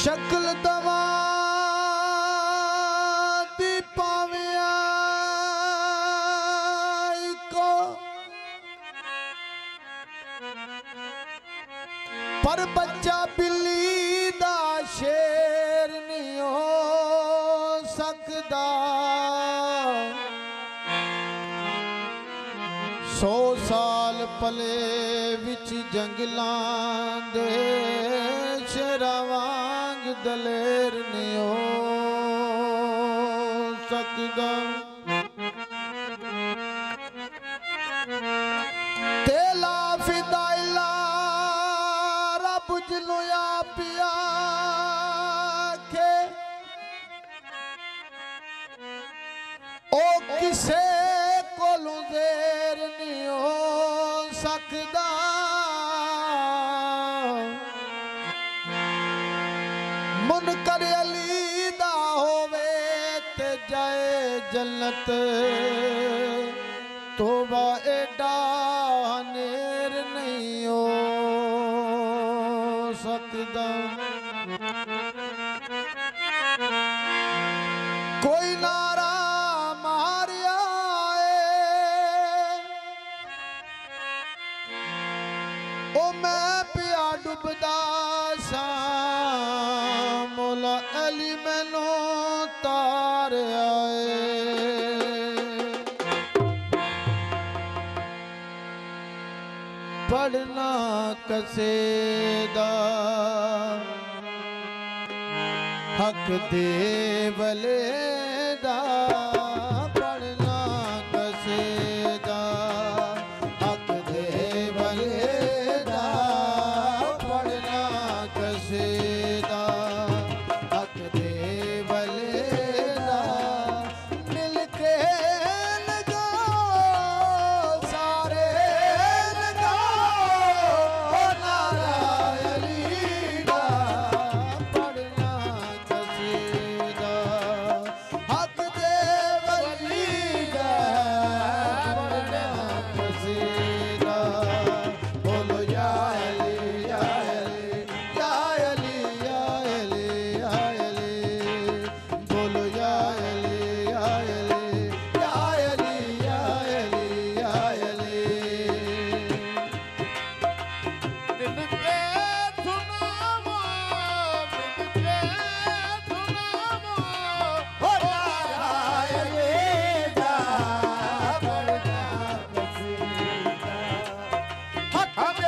शक्ल दवा दी पाविया को पर बच्चा बिल्ली दा शेर नहीं हो सकदा। 100 साल पले विच जंगलां दे शेरां वांग दलेर नहीं हो सकदा। तेला फिदाइला रब जिन्नू या पिया के ओ किसे कोलू देर नहीं हो सकदा। मुनकर अली दा होवे ते जाए जन्नत तोबा एडा नेर नहीं हो सकदा। कोई नारा मारिया ओ मैं पिया डुबदा सा मौला अली मैनू तार आए। पढ़ना कसेदा हक दे वले दा। पढ़ना कसेदा हक दे वले दा। पढ़ना कसेदा हक दे वले दा। मिल के लगाओ सारे लगाओ नारा अली दा। पढ़ना कसीदा हक दे वली दा। पढ़ना कसीदा बोलो या अली या अली या अली या अली या अली। बोलो या अली या अली या अली या अली या अली। मिल के सुनावो मिल के सुनावो हो नारा अली दा। पढ़ना कसीदा हक